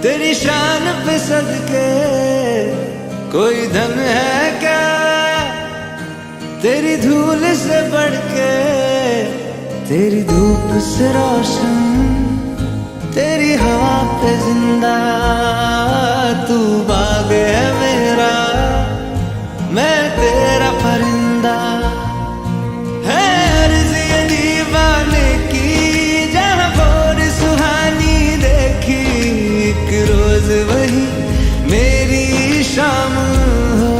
तेरी शान पे सदके कोई धन है क्या, तेरी धूल से बढ़ के, तेरी धूप से रोशन, तेरी हवा पे जिंदा। तू बाग है मेरा, मैं तेरा परिंदा। है अर्ज़ ये दीवाने की, जहाँ भोर सुहानी देखी, एक रोज वही मेरी शाम हो।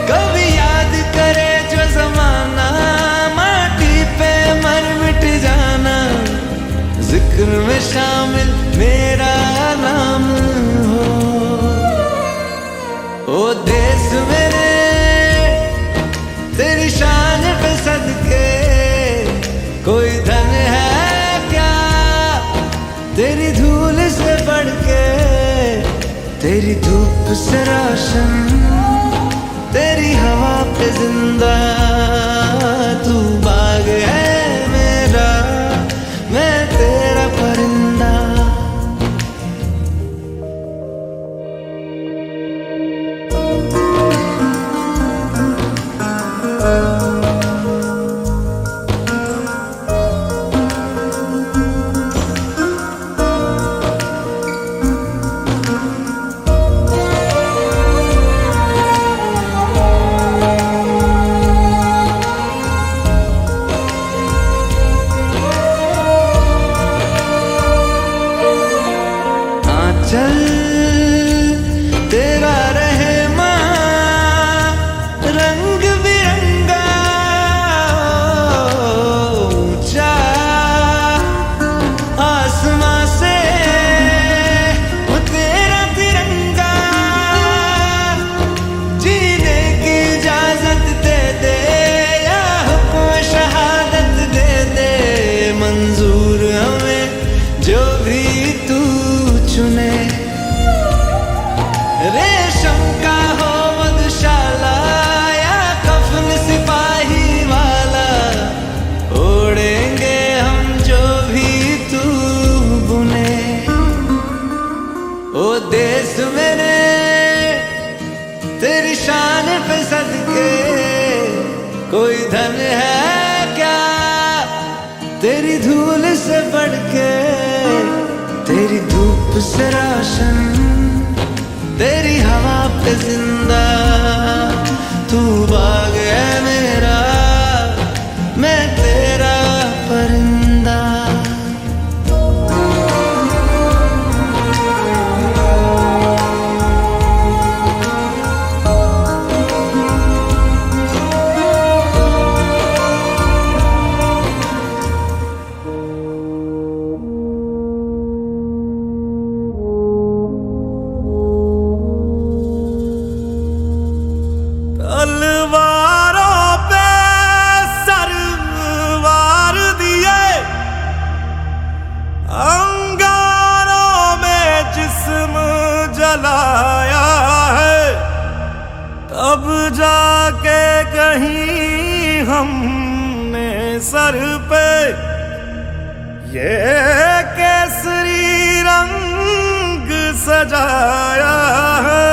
कभी याद करे जो ज़माना, माटी पे मर मिट जाना, जिक्र में शामिल मेरा नाम हो। ओ देश मेरे तेरी शान पे सदके कोई धन है क्या, तेरी धूल से बढ़ के, तेरी धूप से रोशन, तेरी हवा पे जिंदा। तू बाग है मेरा, मैं तेरा परिंदा। चल तेरा रहे माँ रंग बिरंगा, ऊंचा आसमां से वो तेरा तिरंगा। जीने की इजाजत दे दे या हुक्म शहादत दे दे, मंजूर हमें जो भी तू चुने। रेशम का हो मधुशाला या कफन सिपाही वाला, ओढ़ेंगे हम जो भी तू बुने। ओ देश मेरे तेरी शान पे सदके कोई धन है क्या, तेरी धूल से बढ़ के, तेरी धूप से रोशन, तेरी हवा पे जिंदा। तू बाग है मेरा, मैं तेरा परिंदा। तलवारों पे सरवार दिए, अंगारों में जिस्म जलाया है, तब जाके कहीं हमने सर पे ये केसरी रंग सजाया है।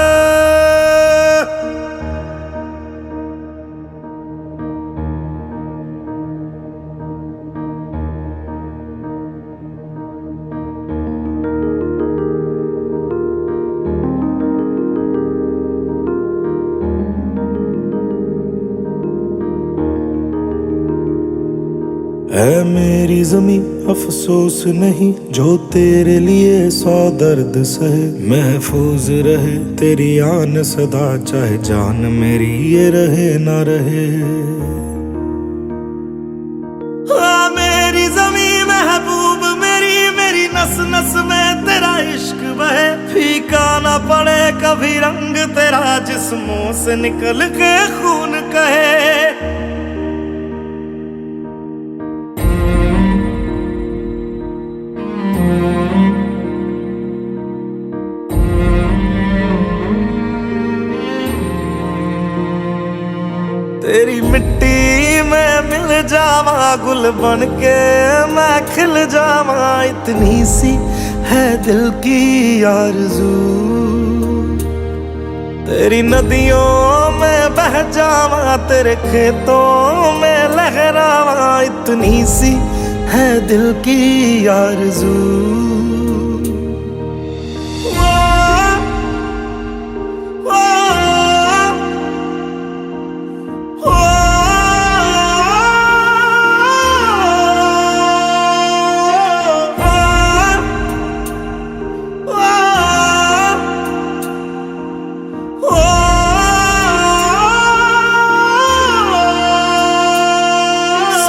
है मेरी ज़मीं अफसोस नहीं, जो तेरे लिए 100 दर्द सहे। महफूज रहे तेरी आन सदा, चाहे जान मेरी ये रहे ना रहे। हाँ मेरी ज़मीं महबूब मेरी, मेरी नस नस में तेरा इश्क बहे। फीका ना पड़े कभी रंग तेरा, जिस्मों से निकल के खून कहे। तेरी मिट्टी में मिल जावा, गुल बन के मैं खिल जावा। इतनी सी है दिल की आरज़ू। तेरी नदियों में बह जावा, तेरे खेतों में लहरावा, इतनी सी है दिल की आरज़ू।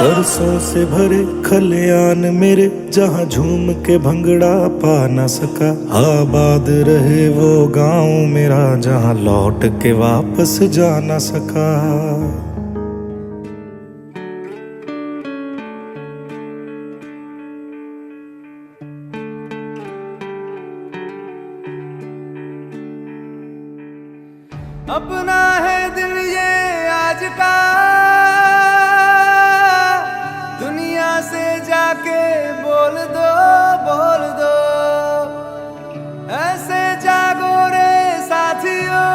सरसों से भरे खलियान मेरे, जहाँ झूम के भंगड़ा पा न सका। आबाद रहे वो गांव मेरा, जहाँ लौट के वापस जा न सका। अपना है दिल ये आज का, दुनिया से जाके बोल दो, बोल दो। ऐसे जागो रे साथियों,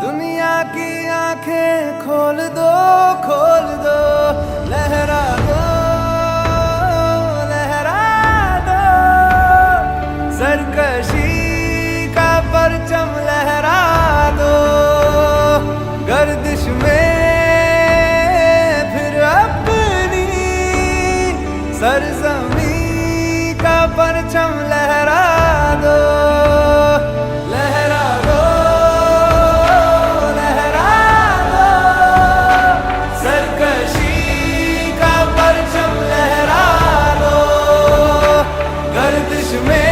दुनिया की आंखें खोल दो, खोल दो। लहरा दो, लहरा दो, सरकशी का परचम लहरा दो। गर्दिश में फिर अपनी सरजमी का परचम लहरा दो। लहरा दो, लहरा दो, सरकशी का परचम लहरा दो। गर्दिश में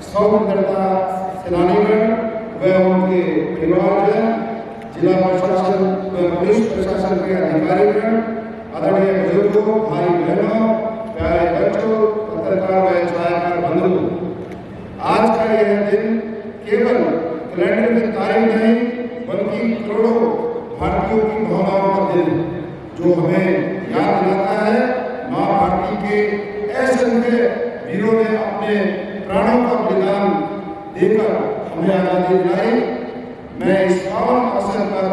स्वतंत्रता सेनानीगण व उनके परिवारजन, जिला प्रशासन व पुलिस प्रशासन के अधिकारीगण, आदरणीय बुजुर्गों, भाई बहनों, प्यारे बच्चों, पत्रकार व छायाकार बंधु, आज का यह दिन केवल कैलेंडर में तारीख नहीं बल्कि करोड़ों भारतीयों की भावनाओं का दिन, जो हमें याद दिलाता है माँ भारती के असंख्य वीरों ने अपने प्राणों का बलिदान देकर हमें आजादी दिलाई। मैं इस पावन अवसर पर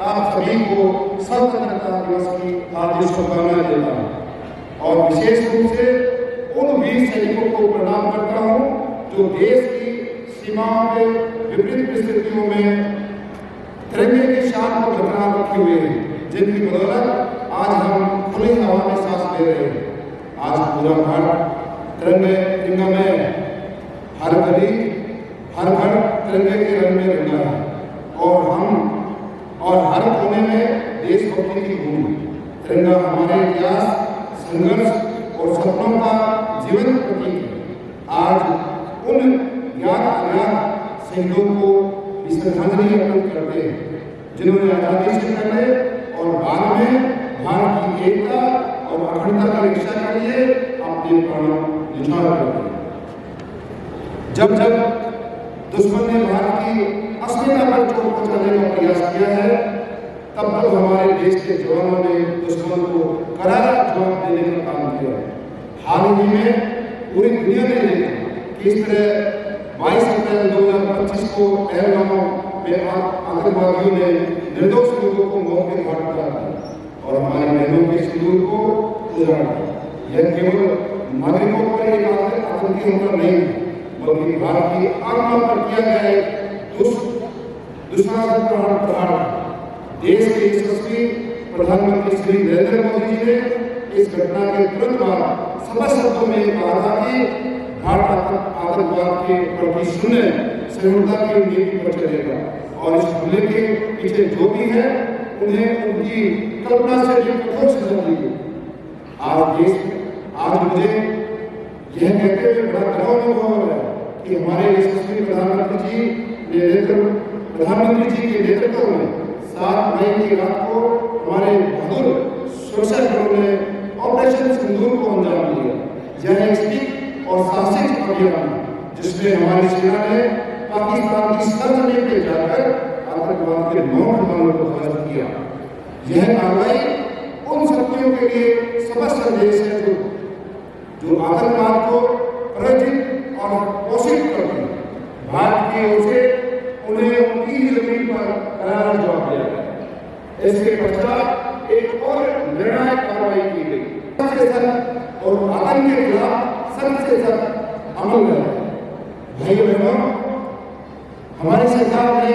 आप सभी को स्वतंत्रता दिवस की हार्दिक शुभकामनाएं देता हूँ और विशेष रूप से उन वीर सैनिकों को प्रणाम करता हूँ जो देश की सीमाओं के विपरीत परिस्थितियों में तिरंगे की शान को बरकरार रखे हुए हैं, जिनकी बदौलत आज हम खुली हवा में सांस ले रहे हैं। आज पूरा भारत तिरंगे में हर गली हर घर तिरंगे के रंग में रंगा है और हर कोने में देशभक्ति की भूमि। तिरंगा हमारे इतिहास, संघर्ष और सपनों का जीवन प्रतीक है। आज उन ज्ञात अज्ञात शहीदों को भी श्रद्धांजलि अर्पित करते हैं, जिन्होंने आजादी से पहले और बाद में भारत की एकता और अखंडता की रक्षा के लिए अपने प्राणों न्यौछावर कर दिए। जब जब दुश्मन ने भारत की अस्मिता पर चोट पहुंचाने का प्रयास किया है, तब तक हमारे देश के जवानों ने दुश्मन को करारा जवाब देने का काम किया है। हाल ही में पूरी दुनिया ने देखा कि इस तरह 22 अप्रैल 2025 को पहलगाम में आतंकवादियों ने निर्दोष लोगों को मौत के घाट उतारा और हमारी बहनों के सिंदूर को उजाड़ दिया। यह केवल नागरिकों पर एक आतंकी हमला नहीं, बल्कि भारत की आत्मा पर किया गया एक दुष्प्रहार प्रहार। देश के यशस्वी प्रधानमंत्री श्री नरेंद्र मोदी जी ने इस घटना के तुरंत बाद स्पष्ट शब्दों में कहा था कि भारत आतंकवाद के प्रति शून्य सहिष्णुता की नीति पर चलेगा और इस हमले के पीछे जो भी है उन्हें उनकी कल्पना से भी कठोर सजा दी। आज मुझे यह कहते हुए बड़ा गर्व अनुभव हो रहा है कि हमारे यशस्वी प्रधानमंत्री जी के नेतृत्व में 7 मई की रात को हमारे बहादुर सुरक्षा बलों ने ऑपरेशन सिंदूर को अंजाम दिया। यह एक सटीक और साहसिक अभियान जिसमें हमारी सेना ने पाकिस्तान की सरजमीन पे जाकर आतंकवाद के 9 ठिकानों को ध्वस्त किया। यह कार्रवाई उन शक्तियों के लिए स्पष्ट संदेश है जो आतंकवाद को प्रायोजित और पोषित करते हैं। भारत की ओर से उन्हें उनकी जमीन पर करारा जवाब दिया गया। इसके पश्चात एक और निर्णायक कार्रवाई की गई और आतंक के खिलाफ सख्त से सख्त अमल किया। भाइयों बहनों, हमारी सरकार ने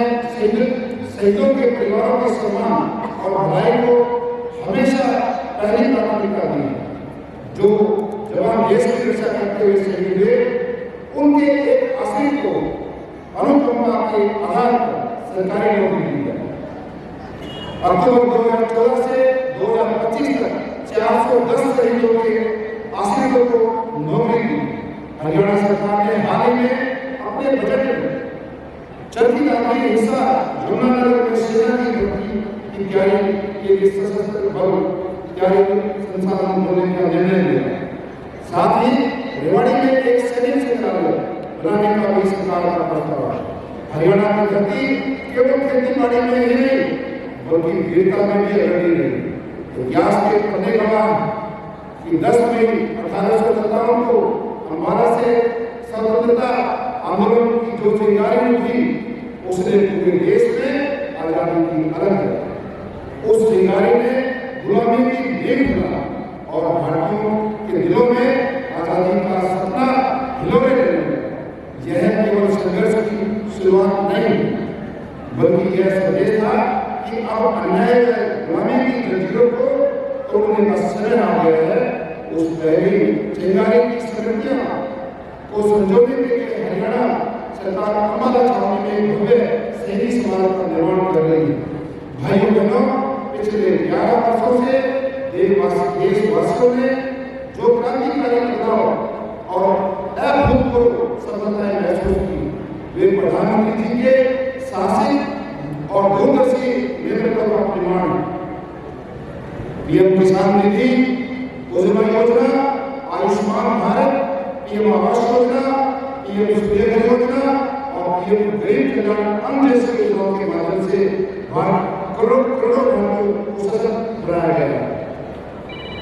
शहीदों के परिवारों के सम्मान और भलाई को हमेशा पहली प्राथमिकता दी है। जो जवान देश की रक्षा करते हुए शहीद हुए, उनके एक आश्रित को अनुकंपा के आधार पर सरकारी नौकरी दी है। अक्टूबर 2014 से 2025 तक 410 शहीदों के आश्रितों को नौकरी दी। हरियाणा सरकार ने हाल ही में अपने बजट में चरखी दाखिल हिस्सा यमुनानगर में सेना की भर्ती की तैयारी के लिए सशस्त्र बल तैयारी संसाधन होने का निर्णय लिया। साथ ही रेवाड़ी में एक सैनिक संग्रहालय बनाने का भी सरकार का प्रस्ताव है। हरियाणा की धरती केवल खेती बाड़ी में ही नहीं बल्कि वीरता में भी अग्रणी रही। इतिहास के पन्ने गवाह कि 10 मई 1857 को अम्बाला से स्वतंत्रता आंदोलन की जो चिंगारी थी, उसने पूरे देश में आजादी की अलग है। उस चिंगारी ने गुलामी की नींव खुला और भारतीयों के दिलों में आजादी का सपना हिलोरे लगा। यह केवल संघर्ष की शुरुआत नहीं, बल्कि यह संदेश था कि अब अन्याय गुलामी की जंजीरों को तोड़ने का समय आ गया है। उस पहली चिंगारी की स्मृतियां को संजोने के लिए हरियाणा सरकार अम्बाला छावनी में भव्य शहीदी स्मारक का निर्माण कर रही है। भाइयों बहनों, पिछले 11 वर्षों से देशवासियों ने जो क्रांतिकारी बदलाव और अभूतपूर्व सफलताएं महसूस की, वे प्रधानमंत्री जी के साहसिक और दूरदर्शी नेतृत्व का परिणाम। पीएम किसान निधि, उज्ज्वला योजना, आयुष्मान भारत, पीएम आवास योजना, पीएम सूर्य योजना और पीएम गरीब कल्याण अन्न जैसी योजनाओं के माध्यम से भारत करोड़ों लोगों को सशक्त बनाया गया है।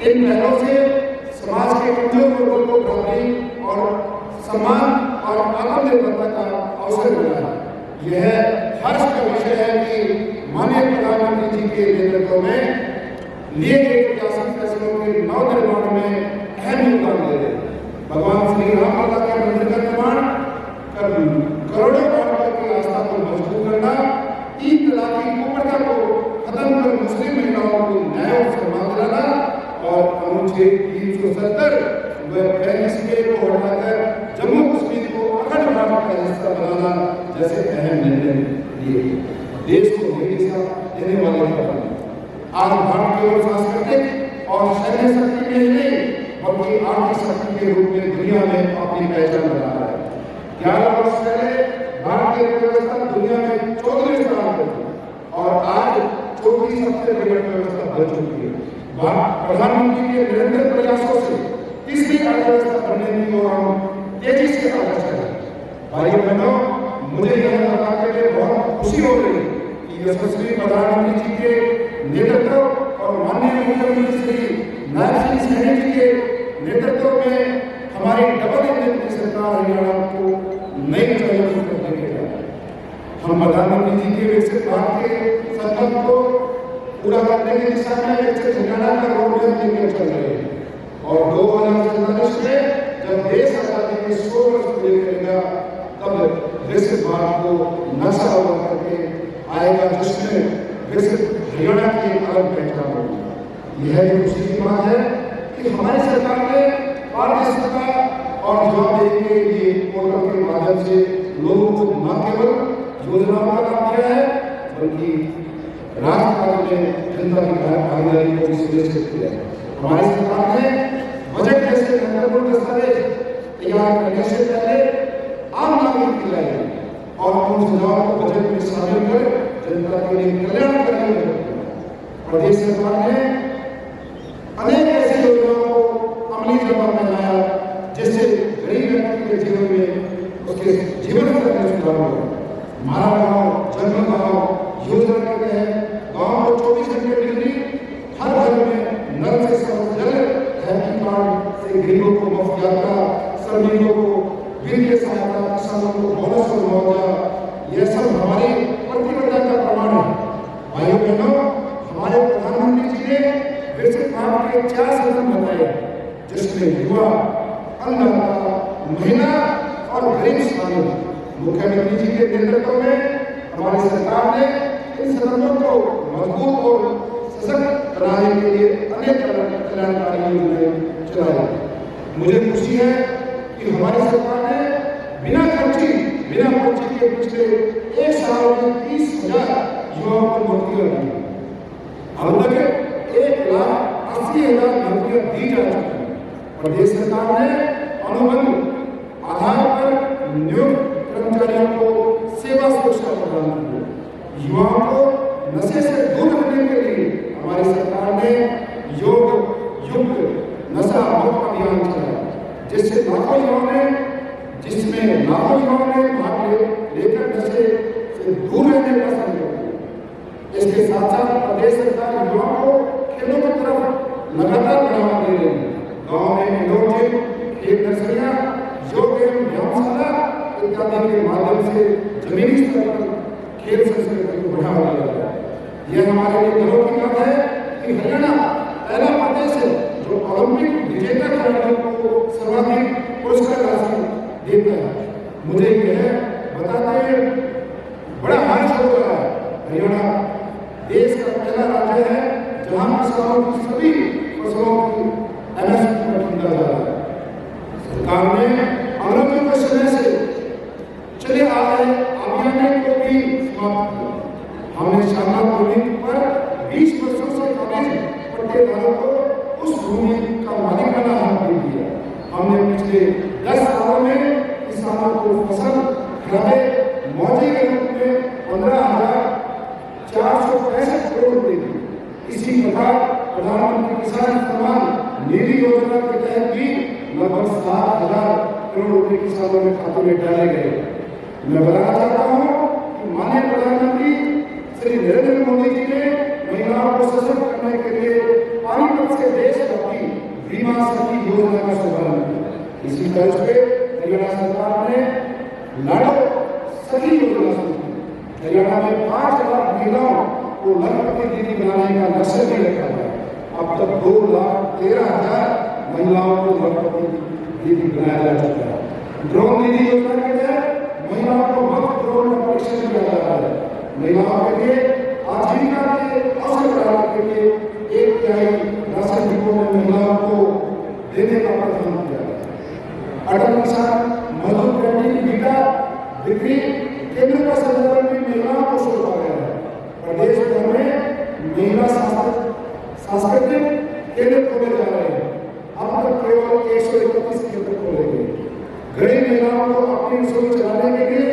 इन पहलों से समाज के कमजोर वर्गों को बढ़ोतरी और सम्मान और आत्मनिर्भरता का अवसर मिला है। यह हर्ष का विषय है कि माननीय प्रधानमंत्री जी के नेतृत्व में लिए गए ऐतिहासिक फैसलों के नवनिर्माण में अहम योगदान दे रहे हैं। भगवान श्री राम लला के मंदिर का निर्माण कर करोड़ों भारतीयों की आस्था को मजबूत करना, 3 तलाक की कुप्रथा को खत्म कर मुस्लिम महिलाओं को न्याय और सम्मान दिलाना और अनुच्छेद 370 व 35 को हटाकर जम्मू कश्मीर को अखंड भारत का हिस्सा बनाना जैसे अहम निर्णय लिए देश को नई दिशा देने वाले हैं। आज भारत केवल सांस्कृतिक और सैन्य शक्ति में ही नहीं बल्कि आर्थिक शक्ति के रूप में दुनिया में अपनी पहचान बना रहा है। 11 वर्ष पहले भारतीय अर्थव्यवस्था दुनिया में 14वें स्थान पर थी और आज चौथी सबसे बड़ी अर्थव्यवस्था बन चुकी है। प्रधानमंत्री के निरंतर प्रयासों से तीसरी अर्थव्यवस्था बनने की ओर हम तेजी से अग्रसर हैं। भाइयों बहनों, मुझे यह बताते हुए बहुत खुशी हो रही है कि यशस्वी प्रधानमंत्री जी के नेतृत्व और माननीय मुख्यमंत्री श्री नारायण सिंह सैनी जी के नेतृत्व में हमारी डबल इंजन की सरकार हरियाणा को नई ऊंचाइयों पर लेके जाए। हम प्रधानमंत्री जी के विकसित भारत के संकल्प को पूरा करने की दिशा में विकसित हरियाणा का रोडमैप लेकर चल रहे हैं और 2047 में जब देश आजादी के 100 वर्ष पूरे करेगा तब विकसित भारत को नक्शा होगा करके आएगा, जिसमें विकसित हरियाणा की एक अलग पहचान होगी। यह जो खुशी की बात है कि हमारी सरकार ने पारदर्शिता और जवाबदेही के लिए पोर्टल के माध्यम से लोगों को न केवल योजनाओं का लाभ दिया है बल्कि राजकाज में जनता की भागीदारी को भी सुनिश्चित किया है। हमारी सरकार ने बजट जैसे महत्वपूर्ण दस्तावेज तैयार करने से पहले आम नागरिक की राय और उन सुझावों को बजट में शामिल कर जनता के लिए कल्याण करने में प्रदेश सरकार ने अनेक ऐसी योजनाओं को अमली जमा में लाया जिससे गरीब व्यक्ति के जीवन में उसके जीवन स्तर में सुधार हुआ। हमारा गाँव जंगल गाँव योजना के तहत गाँव को 24 घंटे बिजली, हर घर में नल से स्वच्छ जल, हैप्पी कार्ड से गरीबों को मुफ्त यात्रा, श्रमिकों को बिल के सहायता, किसानों को बोनस और मुआवजा, यह सब हमारी प्रतिबद्धता का प्रमाण है। भाइयों बहनों, हमारे प्रधानमंत्री जी ने विकसित भारत के 4 सदन बनाए जिसमें युवा, अन्नदाता, महिला और गरीब शामिल। मुख्यमंत्री जी के नेतृत्व में हमारी सरकार ने इन सदनों को मजबूत और सशक्त बनाने के लिए अनेक कल्याणकारी योजनाएं चलाई। मुझे खुशी है कि हमारी सरकार ने बिना पर्ची के पिछले 1 साल में 30,000 युवाओं को नौकरियां दी। अब तक 1,80,000 नौकरियां दी जा चुकी हैं। प्रदेश सरकार ने अनुबंध आधार पर नियुक्त कर्मचारियों को सेवा सुरक्षा प्रदान की। युवाओं को नशे से दूर रखने के लिए हमारी सरकार ने योग युक्त नशा मुक्त अभियान चलाया जिसमें लाखों युवाओं ने भाग लेकर नशे से दूर रहने का संकल्प लिया। इसके साथ साथ प्रदेश सरकार युवाओं को खेलों की तरफ लगातार बढ़ावा दे रही है। गाँव में इंडोर जिम, खेल नर्सरियां, योग एवं व्यायामशाला इत्यादि के माध्यम से जमीनी स्तर पर खेल संस्कृति को बढ़ावा दिया जाता है। यह हमारे लिए गर्व की बात है कि हरियाणा पहला प्रदेश है जो ओलंपिक विजेता खिलाड़ियों को सर्वाधिक पुरस्कार राशि देता है। मुझे यह बताते हुए बड़ा हर्ष हो रहा है, हरियाणा देश का पहला राज्य है जहां किसानों की सभी फसलों की MSP पर खरीदा जा रहा है। सरकार ने अंग्रेजों के समय से चले आ रहे अभियान को भी समाप्त किया। हमने शामला भूमि पर 20 वर्षों से काबिज पट्टेदारों को उस भूमि का मालिकाना हक दे दिया। हमने पिछले 10 सालों में किसानों को फसल खराबे मुआवजे के रूप में 15,465 करोड़ रुपए दी। इसी प्रकार प्रधानमंत्री किसान सम्मान निधि योजना के तहत भी लगभग 7,000 करोड़ रुपए किसानों के खातों में डाले गए। मैं बताना चाहता हूँ कि माननीय प्रधानमंत्री श्री नरेंद्र मोदी जी ने महिलाओं को सशक्त करने के लिए पानीपत से देशव्यापी बीमा सखी योजना का शुभारंभ किया। इसी तर्ज पे हरियाणा सरकार ने लाडो सखी योजना शुरू की। हरियाणा में 5 लाख महिलाओं को लखपति दीदी बनाने का लक्ष्य भी रखा है। अब तक 2,13,000 महिलाओं को लखपति दीदी बनाया जा चुका है। ड्रोन दीदी योजना के तहत महिलाओं को मुफ्त ड्रोन का परीक्षण किया जा रहा है। महिलाओं के लिए आजीविका के अवसर बढ़ाने के लिए 1/3 राशन डिपो में महिलाओं को देने का प्रावधान किया गया है। अटल किसान मजदूर कैंटीन बीटा बिक्री केंद्र का संचालन भी महिलाओं को सौंपा गया है। प्रदेश भर में महिला सांस्कृतिक केंद्र खोले जा रहे हैं। अब तक केवल 131 केंद्र खोले गए। गरीब महिलाओं को अपनी रसोई चलाने के लिए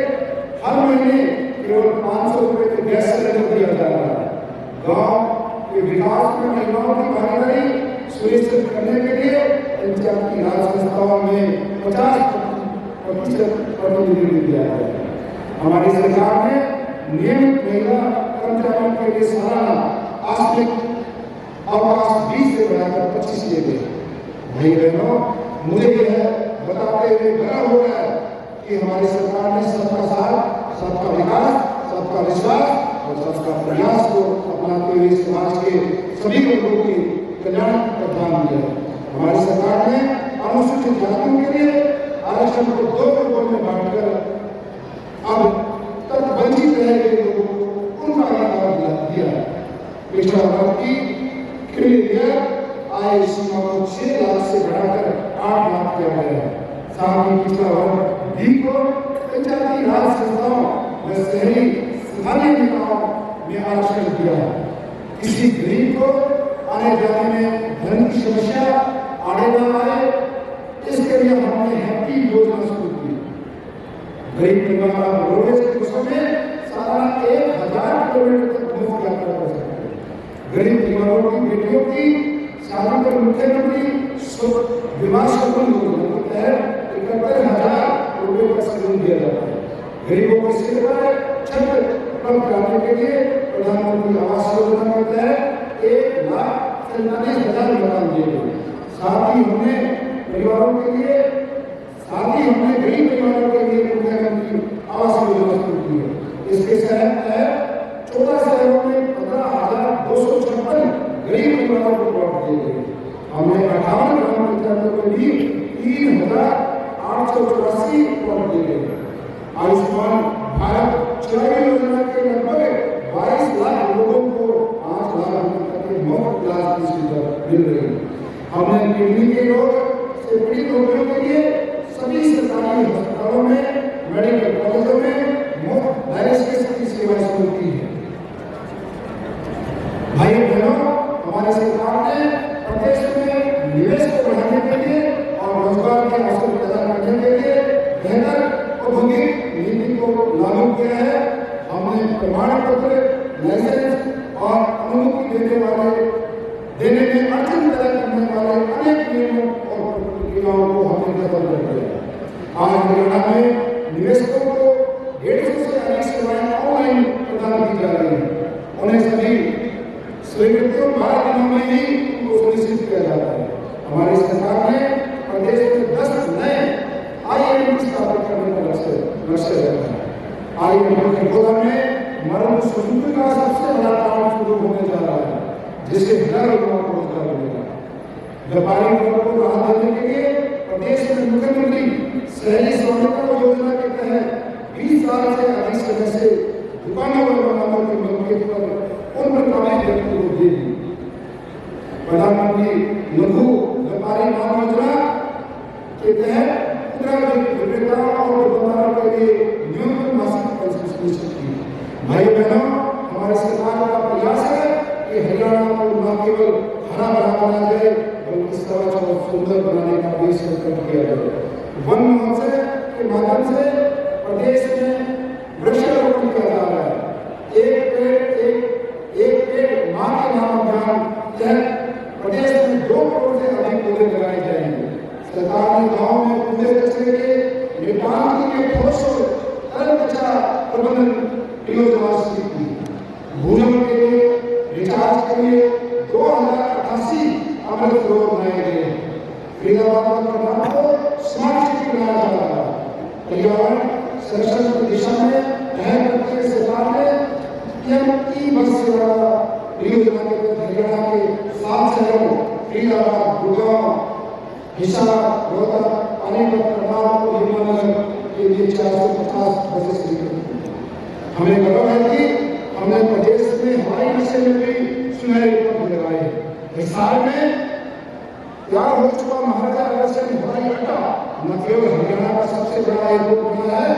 हर महीने केवल 500 रुपए के गैस सिलेंडर दिया जा रहा है। गांव के विकास में महिलाओं की भागीदारी सुनिश्चित करने के लिए पंचायत की राज संस्थाओं में 50% प्रतिनिधि दिया है। हमारी सरकार ने नियमित महिला कर्मचारियों के लिए सालाना आर्थिक अवकाश 20 से बढ़ाकर 25 किए गए। भाई बहनों, मुझे यह बताते हुए गर्व हो रहा है कि हमारी सरकार ने सबका साथ, सबका विकास, सबका विश्वास और सबका प्रयास को अपनाते हुए समाज के सभी वर्गों के कल्याण पर ध्यान दिया। हमारी सरकार ने अनुसूचित जातियों के लिए आरक्षण को 2 वर्गों में बांटकर अब तक वंचित रह गए लोगों को उनका अधिकार दिया। पिछड़ा वर्ग की आय सीमा को 6 लाख से बढ़ाकर 8 लाख किया गया है। साथ ही पिछड़ा वर्ग भी को पंचायती राज संस्थाओं व शहरी स्थानीय निकायों में आरक्षण दिया है। किसी गरीब को आने जाने में धन की समस्या आड़े न आए, इसके लिए हमने हैप्पी योजना शुरू की। गरीब परिवार रोडवेज के बसों में सालाना 1000 किलोमीटर तक मुफ्त यात्रा कर सकते हैं। गरीब परिवारों की बेटियों की शादी पर मुख्यमंत्री विवाह सम्मान योजना के तहत 71,000 रुपए का सहयोग दिया जाता है। गरीबों के सिर पर छत उपलब्ध कराने के लिए प्रधानमंत्री आवास योजना के तहत 1,47,000 मकान दिए गए। साथ ही हमने गरीब परिवारों के लिए मुख्यमंत्री आवास योजना शुरू की है। इसके तहत 14 शहरों में 15,256 गरीब परिवारों को प्लॉट दिए गए। हमने 58 ग्राम पंचायतों में भी 3,884 प्लॉट दिए गए। आयुष्मान भारत चुनावी योजना के लगभग 22 लाख लोगों को 5 लाख रुपए तक के मुफ्त इलाज की सुविधा मिल रही है। हमने किडनी के रोग से पीड़ित रोगियों के लिए सभी सरकारी अस्पतालों में, मेडिकल कॉलेजों में मुफ्त डायलिसिस की सेवा शुरू की है। भाई बहनों, हमारी सरकार ने प्रदेश में निवेश को बढ़ाने के लिए और रोजगार के अवसर पैदा करने के लिए बेहतर औद्योगिक नीति को लागू किया है। हमने प्रमाण पत्र, लाइसेंस और अनुमति देने में अड़चन पैदा करने वाले अनेक नियमों और प्रक्रियाओं को हमने खत्म कर दिया। आज हरियाणा में निवेशकों को 150 से अधिक सेवाएं ऑनलाइन प्रदान की जा रही है। उन्हें सभी स्वीकृतियों 12 दिनों में ही उनको सुनिश्चित किया जाता है। हमारी सरकार ने प्रदेश में 10 नए IIM स्थापित करने का लक्ष्य रखा है। IIM के गोदाम में मरण संस्कृति का सबसे बड़ा काम शुरू होने जा रहा है, जिससे हजारों लोगों को रोजगार मिलेगा। व्यापारी वर्ग को राहत देने के लिए प्रदेश में मुख्यमंत्री शहरी स्वामित्व योजना के तहत 20 साल से अधिक समय से दुकानों और मकानों के मलकियत पर उन प्रभावित व्यक्तियों को दी। प्रधानमंत्री लघु व्यापारी मानव योजना के तहत खुदरा विक्रेताओं और दुकानदारों के लिए न्यूनतम मासिक पेंशन सुनिश्चित की। भाई बहनों, हमारी सरकार का प्रयास है कि हरियाणा को न केवल हरा भरा बनाया जाए, बल्कि स्वच्छ और सुंदर बनाने का भी संकल्प किया जाए। वन महोत्सव के माध्यम से प्रदेश में वृक्षारोपण किया जा रहा है। एक पेड़ मां के नाम अभियान तहत प्रदेश में 2 करोड़ से अधिक पौधे लगाए जाएंगे। सरकार ने गाँव में कूड़े कचरे के निपटान के लिए ठोस तरल कचरा प्रबंधन योजना शुरू की। भूजल के लिए रिचार्ज के लिए 2088 अमृत रोड बनाए गए। फरीदाबाद को स्मार्ट सिटी बनाया जा रहा है। पर्यावरण संरक्षण की दिशा में पहल करते हुए सरकार ने बस सेवा योजना के तहत हरियाणा के 7 शहरों फरीदाबाद, गुड़गांव, हिसार, रोहतक, पानीपत, करनाल और यमुनानगर के लिए 450 बसें शुरू की। हमें गर्व है कि हमने प्रदेश में हवाई अड्डे में भी सुनहरे पथ लगाए। हिसार में तैयार हो चुका महाराजा अग्रसेन हवाई अड्डा न केवल हरियाणा का सबसे बड़ा एयरपोर्ट बना है,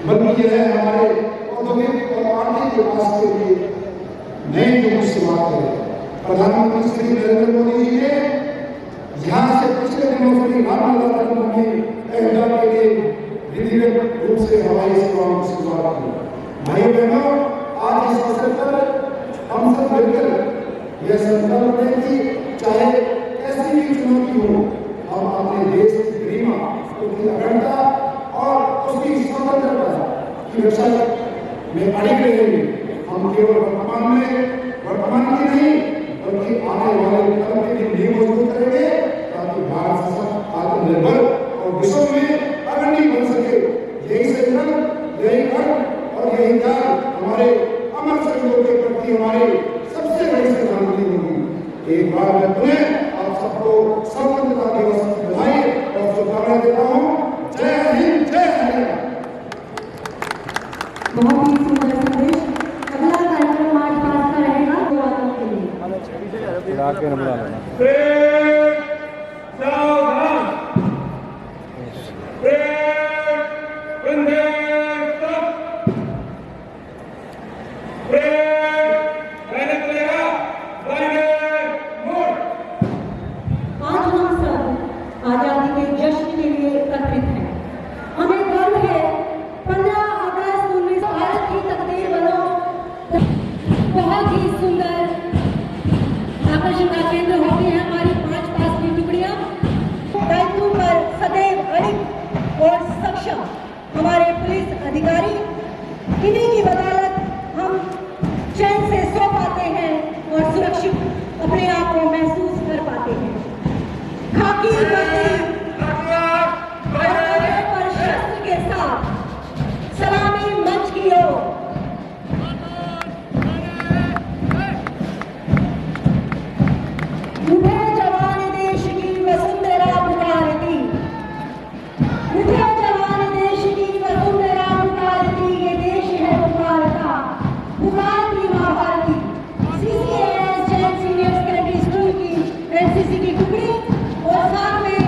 बल्कि यह हमारे औद्योगिक और आर्थिक विकास के लिए नई युग की शुरुआत है। प्रधानमंत्री श्री नरेंद्र मोदी जी ने यहाँ से पिछले दिनों श्री रामलला जन्मभूमि अयोध्या के लिए विधि व्यक्तिगत रूप से हमारी सेवाओं की शुरुआत की। भाई बहनों, आज इस अवसर पर हम सब मिलकर यह संकल्प लें कि चाहे कैसी भी चुनौती हो, हम अपने देश की गरिमा, उसकी अखंडता और उसकी स्वतंत्रता की रक्षा में अड़िग रहेंगे। हम केवल वर्तमान की नहीं बल्कि आने वाले कल के लिए नींव मजबूत करेंगे, ताकि भारत सशक्त, आत्मनिर्भर और विश्व में अग्रणी बन सके। यही संकल्प, यही कर्म और यही त्याग हमारे अमर शहीदों के प्रति हमारी सबसे बड़ी श्रद्धांजलि होगी। एक बार मैं पुनः आप सबको स्वतंत्रता दिवस की बधाई और शुभकामनाएं देता हूँ। जय हिंद, जय हरियाणा। बहुत ही सुंदर संदेश। अगला कार्यक्रम 8 का रहेगा युवाओं के लिए। आज हम सब आजादी के जश्न के लिए एकत्रित हैं। हमें गर्व है 15 अगस्त 1960 की तकदीर बनो बहुत ही सुंदर आकर्षण का केंद्र होती है हमारी 5 पास की टुकड़ियां। दायित्व पर सदैव अड़िग और सक्षम हमारे पुलिस अधिकारी, इन्हीं की बदौलत हम चैन से सो पाते हैं और सुरक्षित अपने आप को महसूस कर पाते हैं। खाकी वर्दी और कंधे पर शस्त्र के साथ सलामी मंच की ओर। उठे जवान देश की वसुंधरा पुकारती, उठे जवान देश की वसुंधरा पुकारती, ये देश है पुकारता, पुकारती माँ Bharati. CCAS Jain senior secondary school की NCC की टुकड़ी और साथ में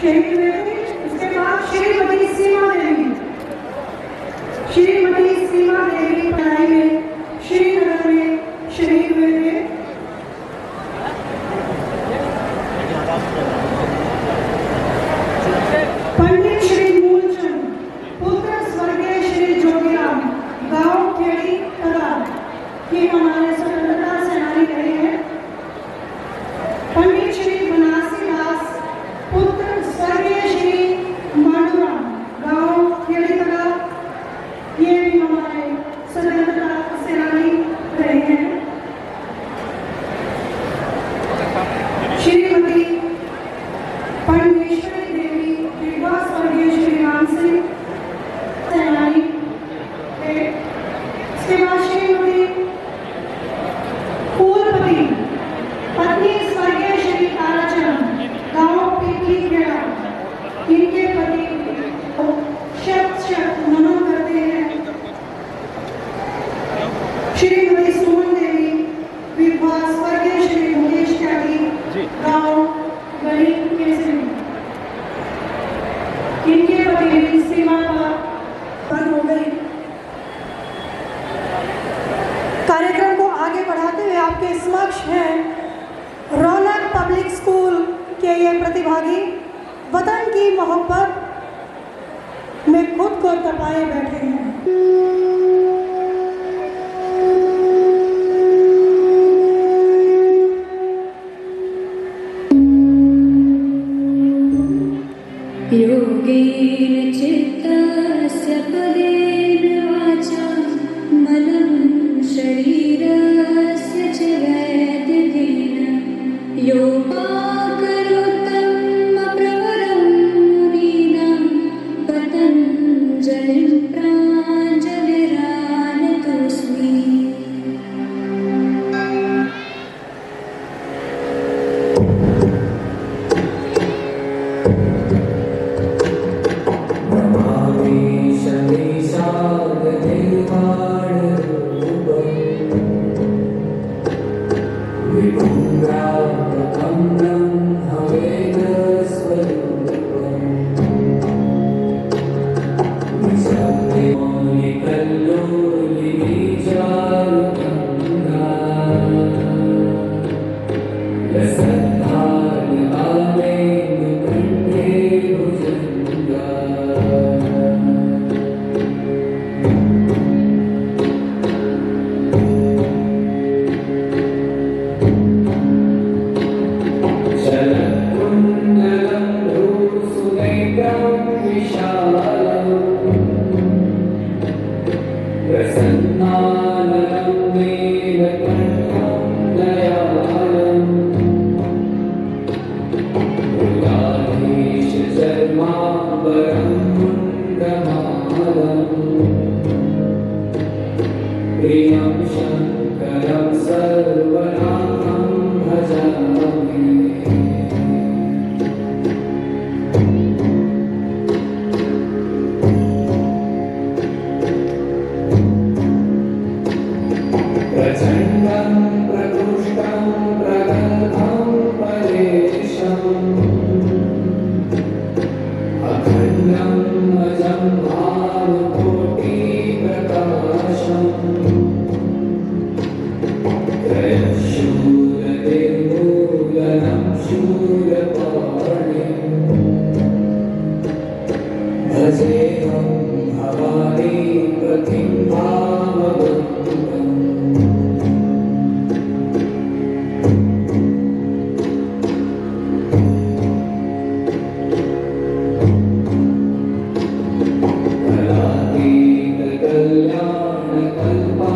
शहीद हुए थे। उसके बाद श्रीमती सीमा देवी, श्रीमती सीमा देवी पढ़ाई में श्रीनगर में शहीद हुए थे। पंडित श्री मूलचंद पुत्र स्वर्गीय श्री जोगीराम गांव खेड़ी कला के हमारे स्वतंत्रता सेनानी रहे हैं। पंडित श्री बनासी दास पुत्र स्वर्गीय श्री मांडूराम गांव खेड़ी कला, ये भी हमारे स्वतंत्रता सेनानी रहे हैं। श्रीमती परमेश्वरी देवी विधवा स्वर्गीय श्री राम सिंह सेनानी थे। इसके बाद श्रीमती फूलपति पत्नी स्वर्गीय श्री ताराचरण गांव पीठी खेड़ा, इनके पति शत शत नमन करते हैं। श्रीमती सुमन देवी विधवा स्वर्गीय श्री मुकेश त्यागी गांव गली केसरी, इनके पति भी सीमा पर हो गई। कार्यक्रम को आगे बढ़ाते हुए आपके समक्ष हैं रौनक पब्लिक स्कूल के ये प्रतिभागी वतन की मोहब्बत में खुद को तपाए बैठे हैं। योगेन चित्तस्य पदेन वाचा मलं शरीरस्य च वैद्यकेन योगाकरोत्तं प्रवरं मुनीनां पतञ्जलिं प्राञ्जलिरानतोऽस्मि। कल्याण कल्पा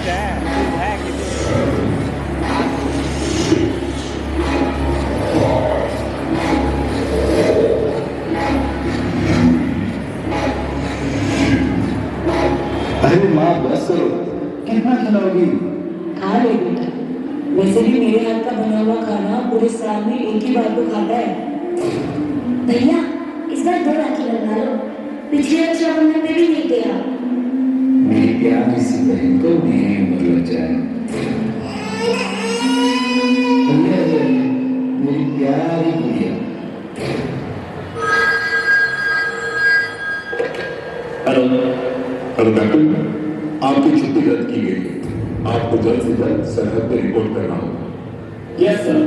अरे माँ बस करो, कितना खिलाओगी? खा ले बेटा, वैसे भी मेरे हाथ का बना हुआ खाना पूरे साल में एक ही बार तो खाता है। भैया इस बार 2 राखी लगवा लो, पिछले रक्षाबंधन में भी नहीं दिया। मेरी प्यारी सी बहन को मेरी उम्र लग जाए। भैया जय, मेरी प्यारी भैया। हेलो कैप्टन, आपकी छुट्टी रद्द की गई है। आपको जल्द से जल्द सरहद पर रिपोर्ट करना होगा। Yes sir.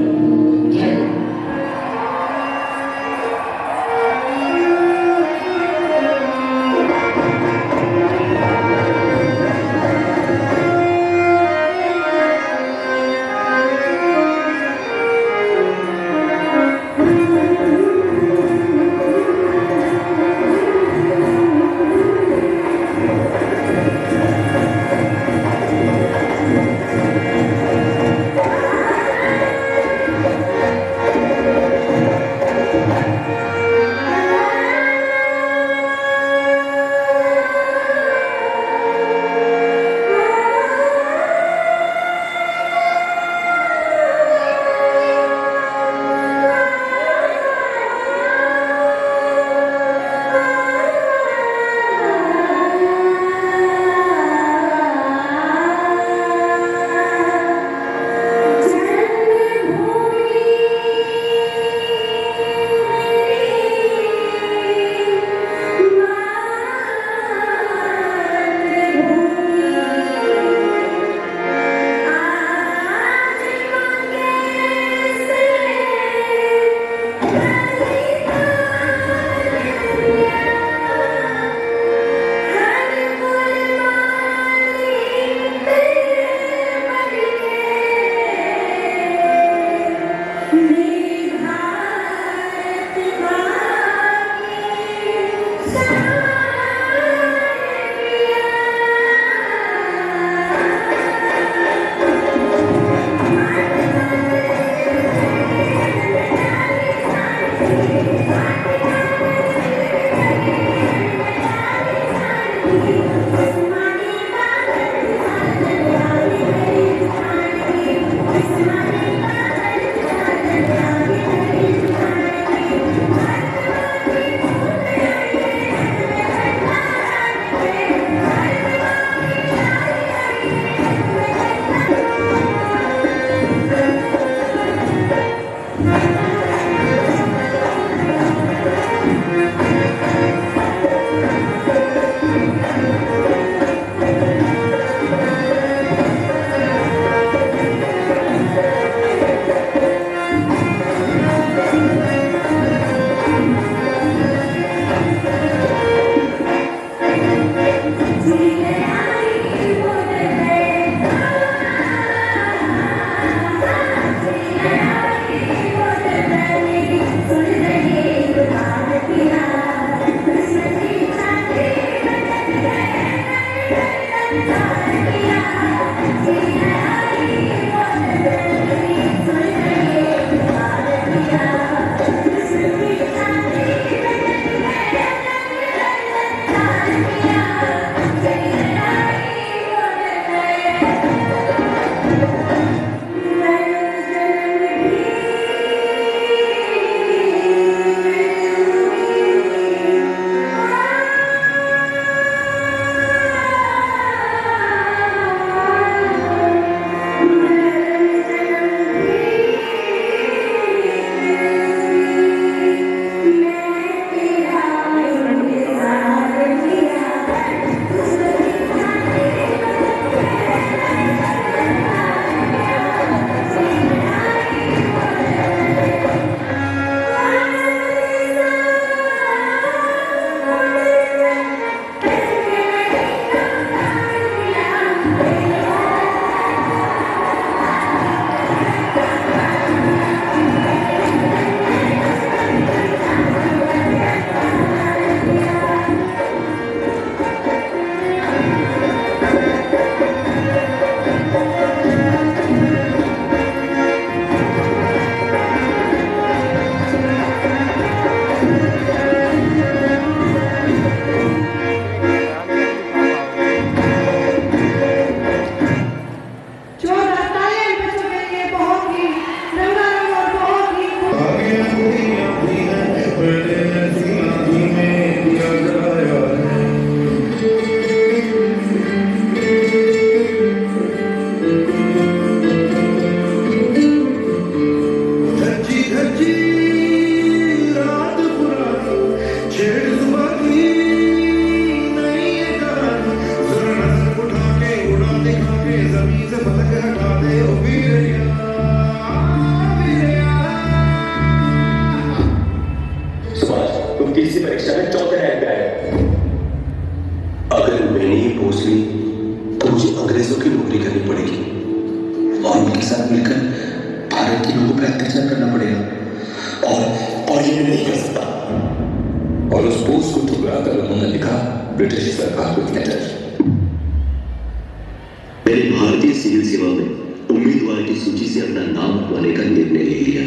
मैंने भारतीय सिविल सेवा में उम्मीदवार की सूची से अपना नाम हटवाने का निर्णय ले लिया।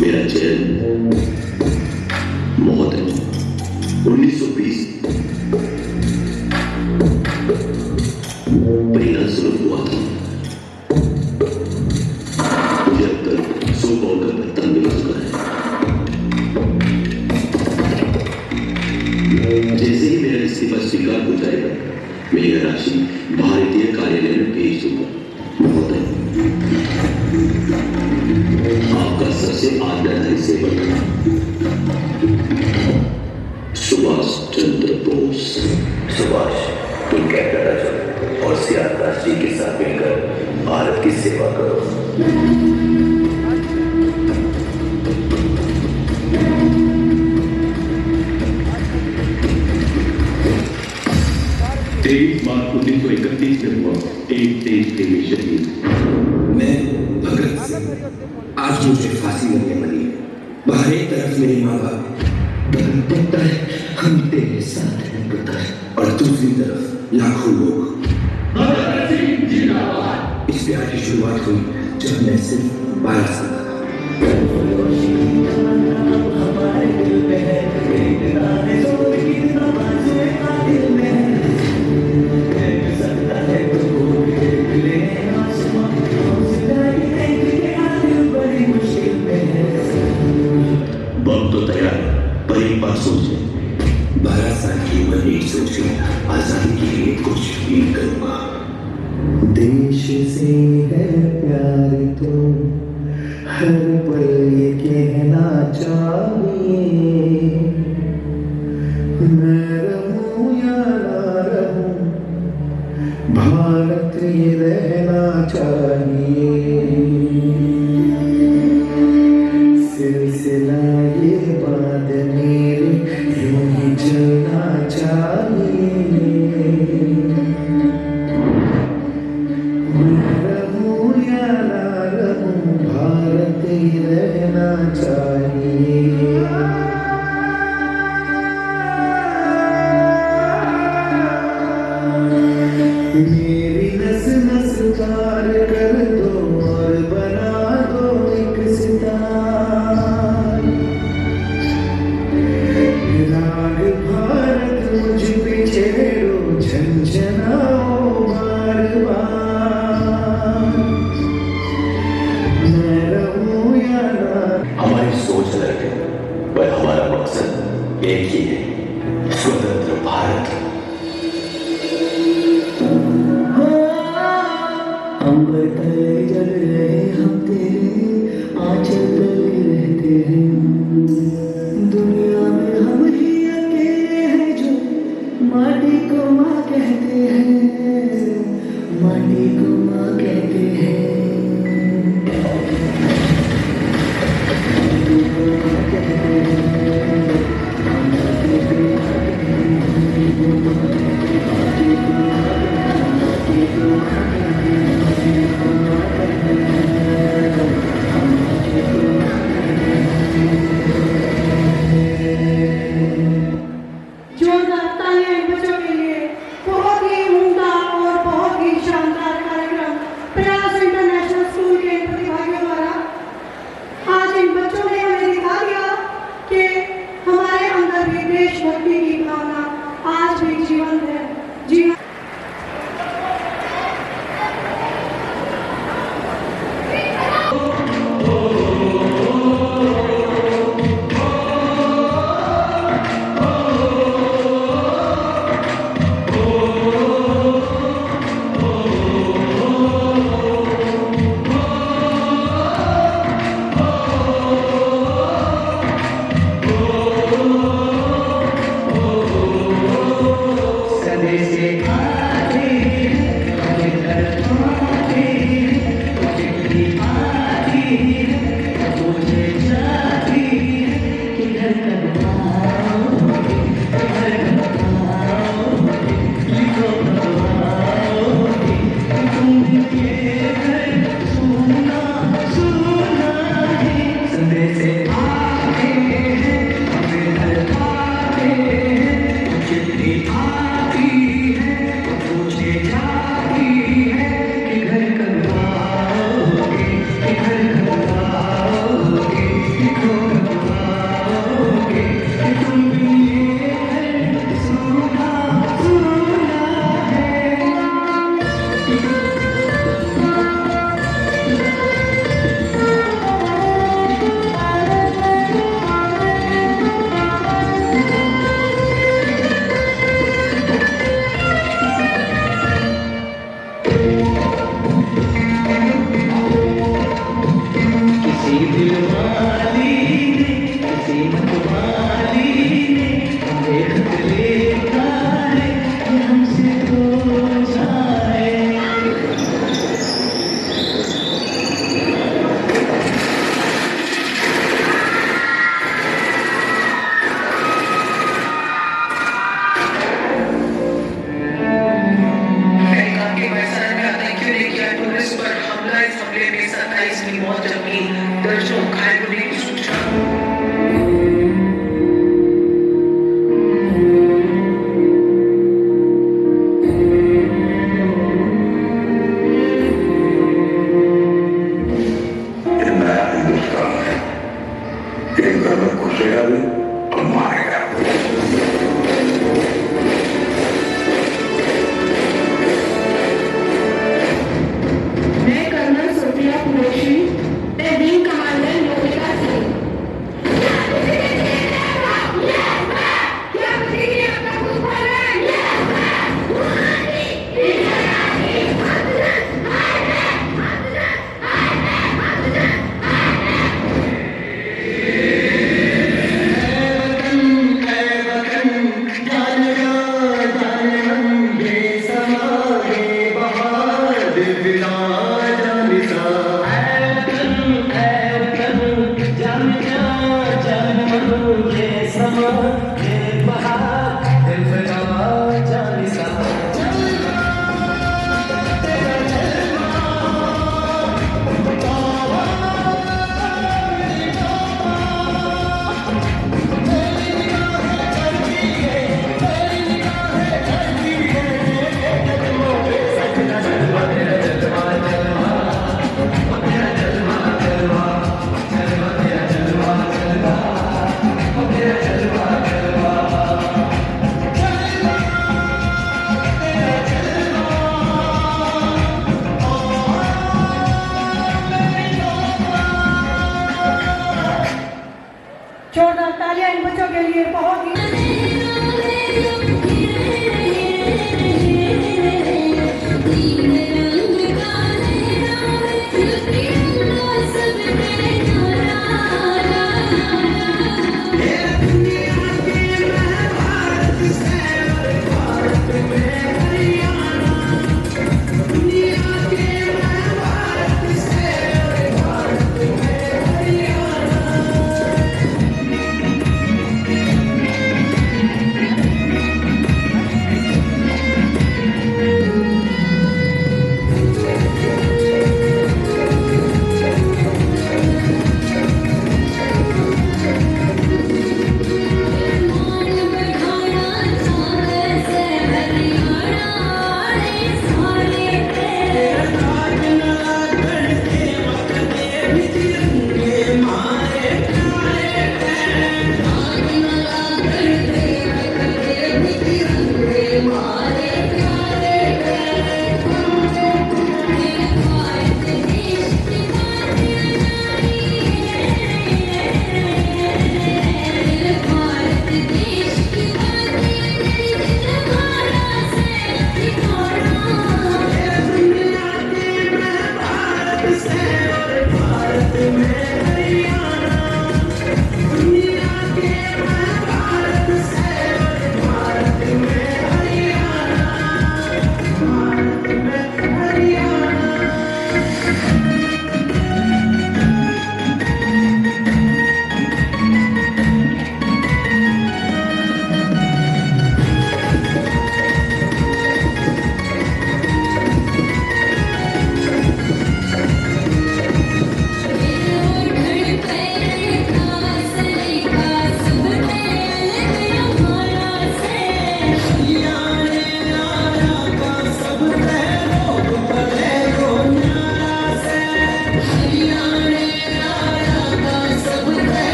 मेरा चयन महोदय 1920 परिणाम हुआ था। मुझे अब तक 100 पाउंड का भत्ता मिल चुका है। जैसे ही मेरा इस्तीफा स्वीकार हो जाएगा, मैं यह राशि भारतीय कार्यालय में भेज दूंगा। महोदय, आपका सबसे आज्ञाधारी सेवक सुभाष चंद्र बोस। सुभाष, तुम कैलकाटा चलो और सियादास जी के साथ मिलकर भारत की सेवा करो। 23 मार्च 1931 में हुआ एक देश के लिए शहीद। मैं भगत सिंह, आज मुझे फांसी लगने वाली है। बाहर एक तरफ मेरी माँ बाप पता है हम तेरे साथ हैं पता है, और दूसरी तरफ लाखों लोग। इस प्यार की शुरुआत हुई जब मैं सिर्फ 12 साल का वक्त तो तैयार है, पर एक बात सोचिए। 12 साल की उम्र में सोच आजादी के लिए कुछ भी करूंगा। देश से है प्यार तो हर पल ये कहना चाहिए, मैं रहूं या ना रहूं भारत ये रहना चाहिए। सिलसिला ये बात मेरे यूं ही चलना चाहिए। मैं रहूं या ना रहूं भारत ही रहना चाहिए। मेरी नस नस पार कर दो और बना दो एक सितार। राग भारत मुझ पे छेड़ो झंझनाओ बार बार। मैं रहूं या ना। हमारी सोच अलग है, पर हमारा मकसद एक ही है, स्वतंत्र भारत। अंबर तले जल रहे हम तेरे आंचल तले रहते हैं। दुनिया में हम ही अकेले हैं जो माटी को माँ कहते हैं, माटी को माँ कहते हैं। जोरदार तालियां बच्चों के लिए। बहुत ही उम्दा और बहुत ही शानदार कार्यक्रम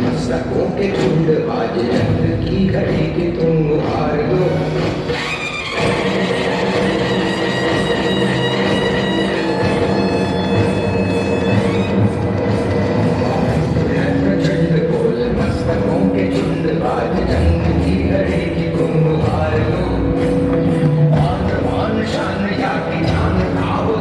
मस्तकों के झुंड आज जंग की घड़ी की तुम हार दो। झंड बोल मस्तकों के झुंड आज जंग की घड़ी की तुम हार दो। मान शान या की जान भाव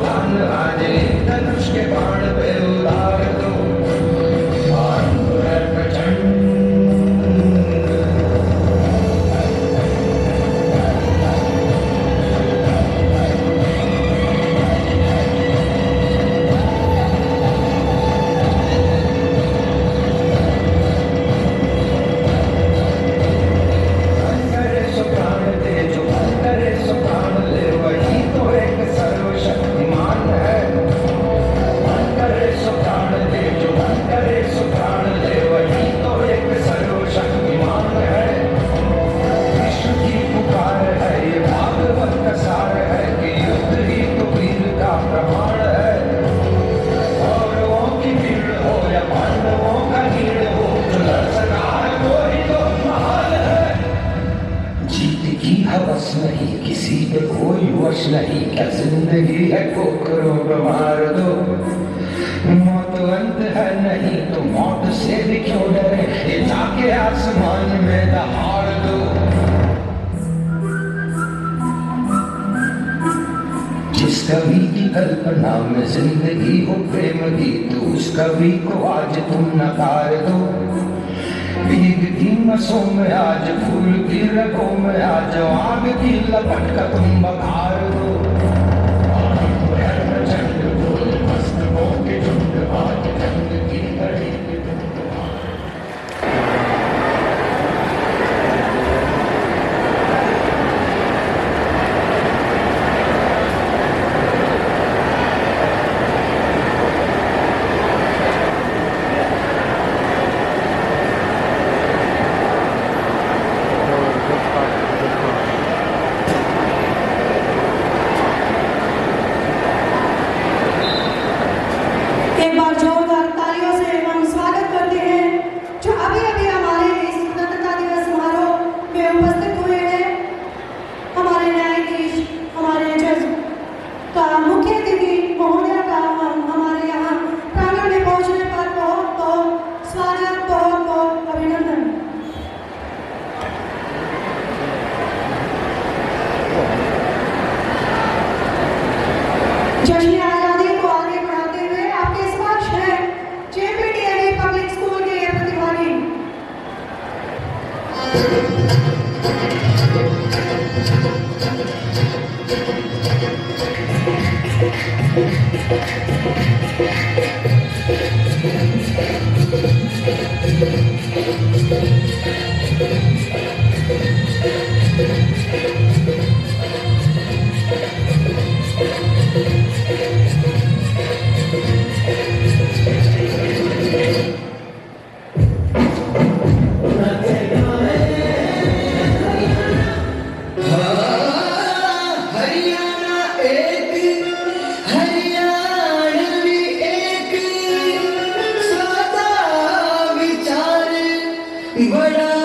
क्या जिंदगी है ठोकरों को मार दो, मौत अंत है नहीं तो मौत से भी क्यों डरे, ये जाके आसमान में दहाड़ दो। जिस कवि की कल्पना में जिंदगी हो प्रेम गीत, उस कवि को आज तुम नकार दो। भीगती नसों में आज फूल की रगों में आज आग की लपट का तुम बखार दो। मस्तकों के झुंड आज जंग की घड़ी पे एक बार जोरदार तालियों से हम स्वागत करते हैं जो अभी अभी हमारे इस स्वतंत्रता दिवस समारोह में उपस्थित हुए हैं। हमारे न्यायाधीश, हमारे जज का मुख्य अतिथि महोदय का हमारे यहाँ प्रांगण में पहुँचने पर बहुत बहुत स्वागत, बहुत बहुत अभिनंदन। जश्न आजादी को आगे बढ़ाते हुए आपके समक्ष है जेपीटीएवी पब्लिक स्कूल के ये प्रतिभागी। हरियाणा एक, हरियाणवी एक, सदा विचार बड़ा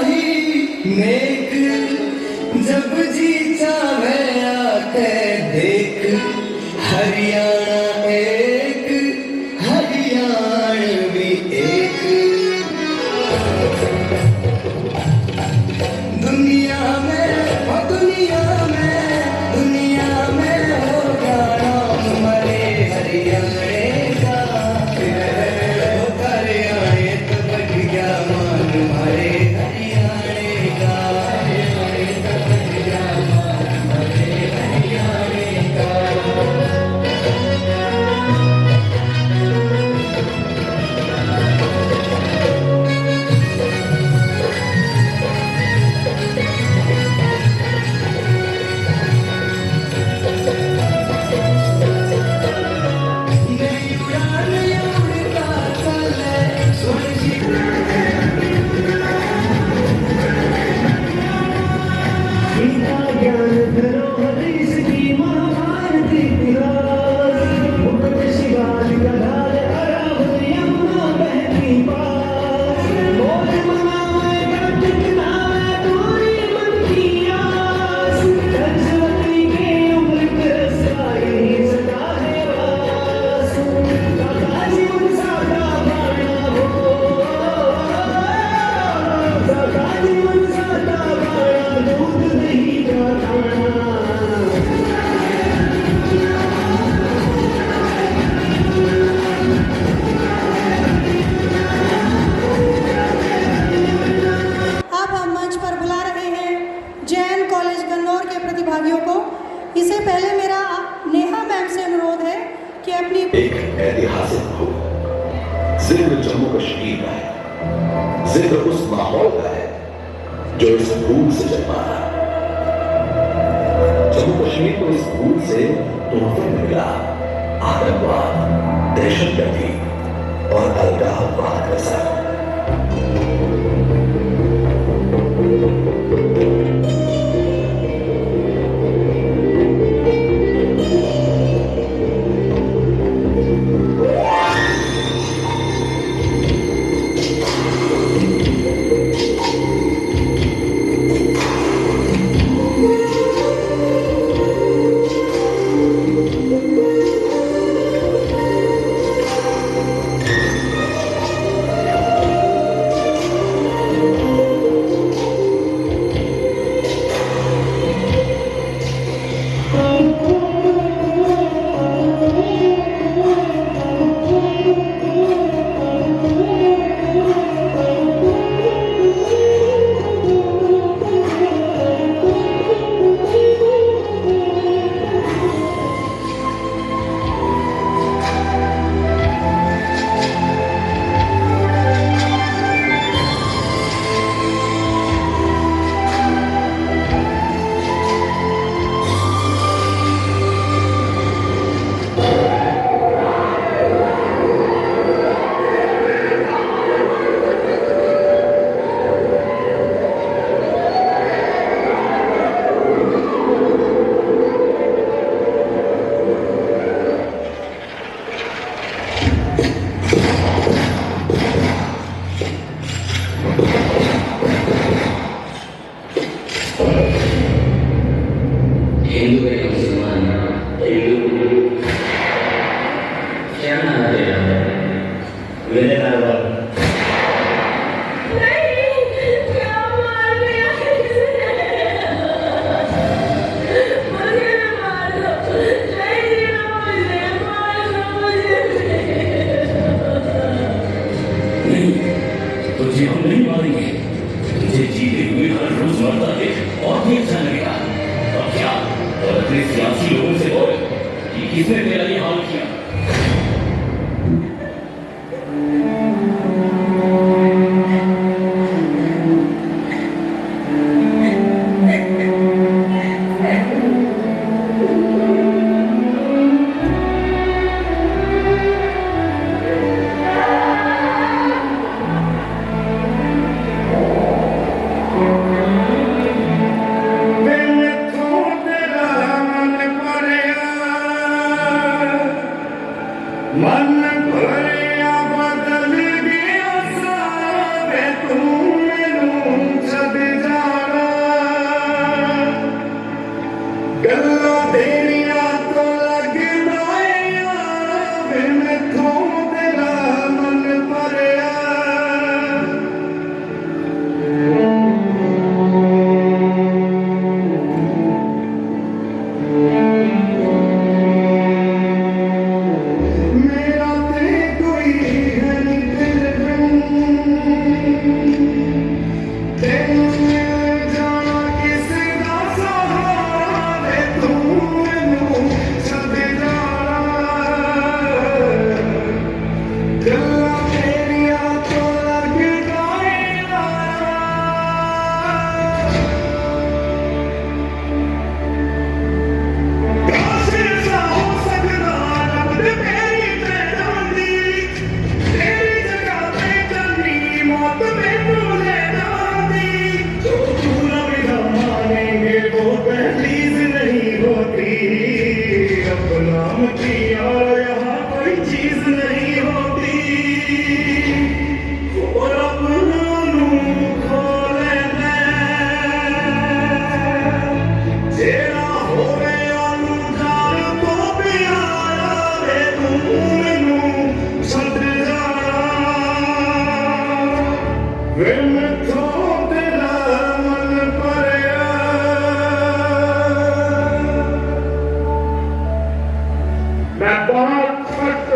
ही नेक, जब जी चाहे आके देख। हरियाणा एक, हरियाणवी एक, दुनिया में हो दुनिया में होगा नाम हमारे हरियाणे का। वो हरियाणे तो बढ़ गया मान हमारे हरियाणे का। हरियाणे तो बढ़ गया मान हमारे हरियाणे का। इससे पहले मेरा नेहा मैम से अनुरोध है कि अपनी एक ऐतिहासिक भूमि, जिक्र जम्मू कश्मीर का है, जिक्र उस माहौल का है जो इस भूम से जन्मा था। जम्मू कश्मीर को इस भूम से तोहफे में मिला आतंकवाद, दहशतगर्दी और अलगाववाद का साथ। किसने तेरा ये हाल किया? मन भरिया बदल गया सारे तू मैनू छड़ जाना गल्ला तेरिया तो लगदा है मैथों तेरा मन भरिया मैं बहुत सख्त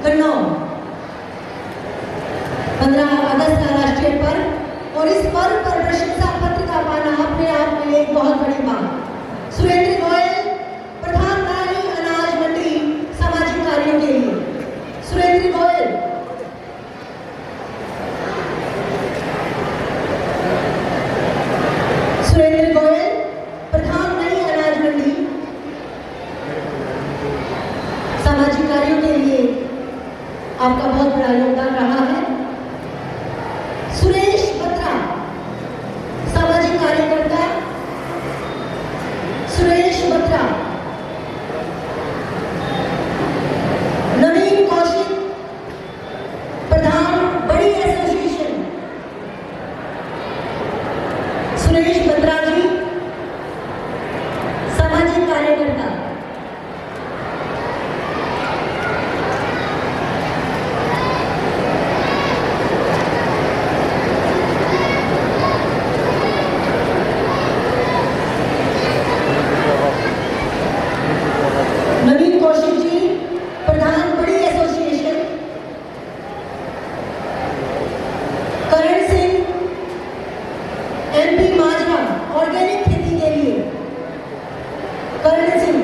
गन्नौर। 15 अगस्त का राष्ट्रीय पर्व, और इस पर्व पर प्रशंसा पत्र का पाना अपने आप में एक बहुत बड़ी बात। सुरेंद्र गोयल, प्रधान नारी अनाज मंडी, सामाजिक कार्यों के लिए। सुरेंद्र गोयल। सुरेंद्र गोयल, प्रधान नई अनाज मंडी, सामाजिक कार्यों के लिए आपका बहुत बड़ा योगदान रहा है। सुरेश बत्रा, सामाजिक कार्यकर्ता। सुरेश बत्रा। नवीन कौशिक, प्रधान बड़ी एसोसिएशन। सुरेश बत्रा जी, सामाजिक कार्यकर्ता। नवीन कौशिक जी, प्रधान बड़ी एसोसिएशन। करण सिंह, एमपी माजरा, ऑर्गेनिक खेती के लिए। करण सिंह।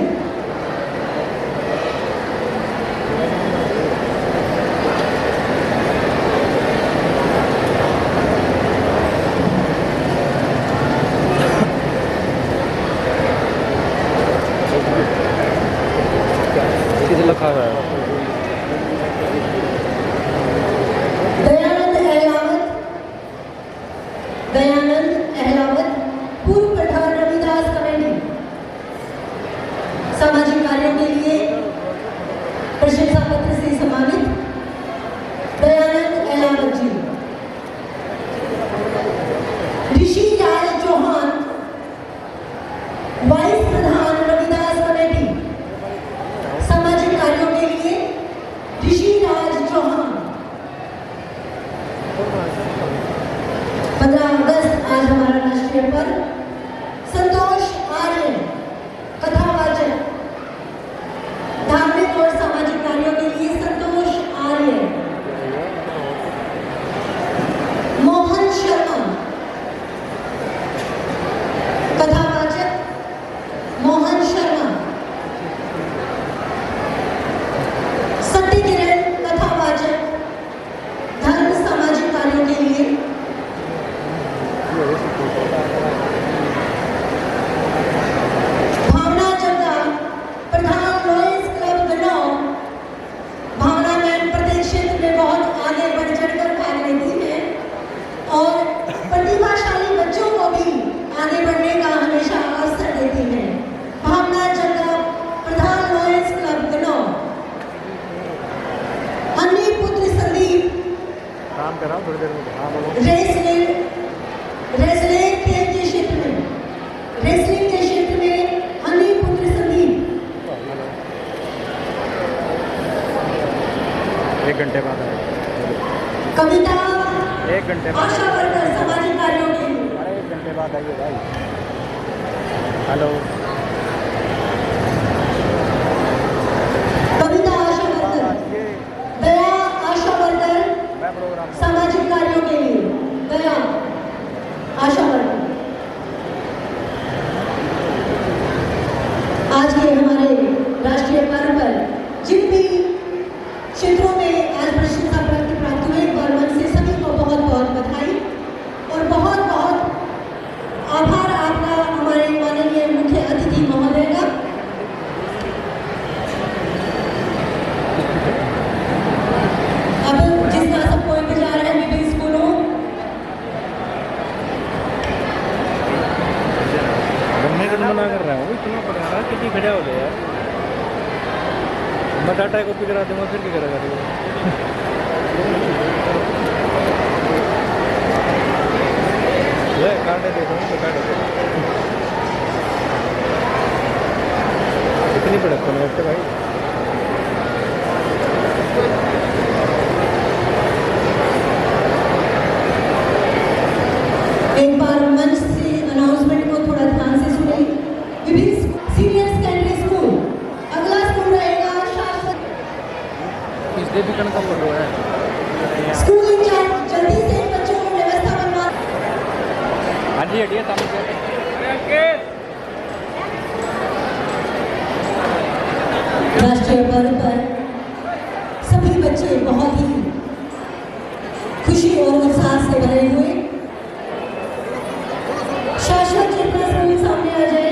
दयानंद अहलावत। दयानंद अहलावत, पूर्व प्रधान रविदास कमेटी, सामाजिक कार्यों के लिए प्रशंसा पत्र से सम्मानित दयानंद अहलावत जी। ऋषि राज चौहान, वाइस प्रधान रविदास कमेटी, सामाजिक कार्यों के लिए ऋषि राज चौहान। 15 अगस्त आज हमारा राष्ट्रीय पर्व। संतोष आर्य, कथावाचक, धार्मिक और सामाजिक कार्यों के लिए संतोष आर्य। मोहन शर्मा, कथावाचक, मोहन शर्मा। सत्य किरण, कथावाचक, धर्म सामाजिक कार्यों के लिए। भावना जग्गा, प्रधान लॉयंस क्लब गन्नौर। भावना मैम प्रत्येक क्षेत्र में बहुत आगे बढ़ चढ़कर भाग लेती है और प्रतिभाशाली बच्चों को भी आगे बढ़ने का हमेशा अवसर देती है। भावना जग्गा, प्रधान लॉयंस क्लब गन्नौर। अन्य पुत्र संदीप, काम कर रहा हूँ थोड़ी देर में। रेसलिंग के क्षेत्र में, रेसलिंग के क्षेत्र में हनी पुत्र संदीप। 1 घंटे बाद आएगा। कविता, 1 घंटे बाद। आशा वर्कर, सामाजिक कार्यों के लिए। अरे 1 घंटे बाद आइए भाई। हेलो। कविता आशा वर्कर। दया आशा वर्कर, सामाजिक कार्यों के लिए। दया आशा वर्कर। आज के हमारे राष्ट्रीय पर्व पर जिन भी क्षेत्रों में आज प्रशंसा प्राप्त हुए, एक बार मन से सभी को बहुत बहुत बधाई और बहुत बहुत आभार आपका, हमारे माननीय मुख्य अतिथि महोदय का। अब जिस तरह सबको इंतजार है विभिन्न स्कूलों, मना कर रहा हूँ इतना पड़ा रहा कितनी खड़ा हो गया यार। मैं डाटा कॉपी करा दूंगा फिर क्या करेगा काटे देखो तो काटे कितनी पड़ता है भाई। एक बार मंच से अनाउंसमेंट को थोड़ा ध्यान से सुने। विभिन्न सीनियर सेकेंडरी स्कूल, अगला स्कूल रहेगा शासक। स्कूल इंचार्ज जल्दी से इन बच्चों को व्यवस्था बनवा। राष्ट्रीय पर्व पर सभी बच्चे बहुत ही खुशी और उत्साह से भरे हुए। शाश्वत चेतना स्कूल सामने आ जाए।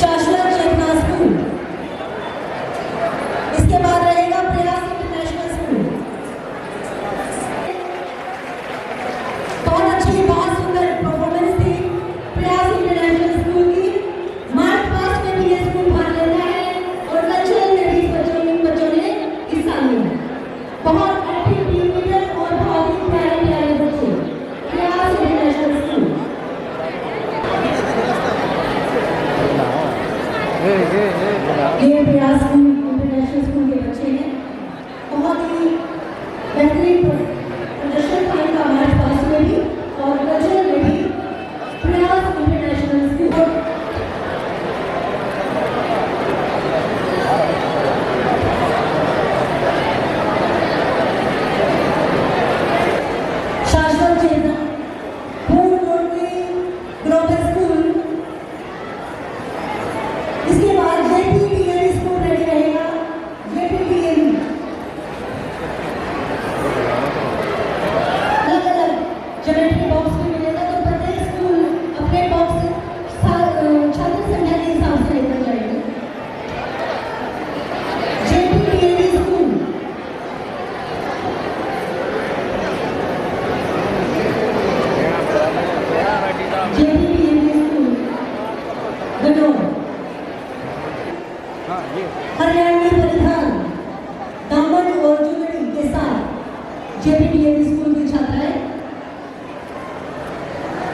शाश्वत चेतना स्कूल, इसके बाद रहेगा प्रयास इंटरनेशनल स्कूल। बहुत अच्छी, बहुत सुंदर परफॉर्मेंस थी प्रयास इंटरनेशनल स्कूल की। मार्च पास्ट में भी ये स्कूल भाग लेता है और कल्चरल में भी बच्चों ने हिस्सा लिया। बहुत एक्टिव टीम लीडर और बहुत ही प्यारे प्यारे बच्चे। प्रयास इंटरनेशनल स्कूल, ये प्रयास इंटरनेशनल स्कूल के बच्चे हैं। बहुत ही बेहतरीन प्रदर्शन था इनका मार्च पास्ट में भी और कल्चरल में भी। प्रयास इंटरनेशनल स्कूल शाश्वत चेतना ग्लोबल स्कूल। इसके बाद JPTN स्कूल रेडी रहेगा। JPTN अलग-अलग ज्योमेट्री बॉक्स भी मिलेगा, तो प्रत्येक स्कूल अपने बॉक्स छात्र संख्या के हिसाब से लेकर जाएगी। JPTN school, JPTN school Ganaur. Haryanvi परिधान, दामन और चुनरी के साथ JPTN स्कूल की छात्राएं।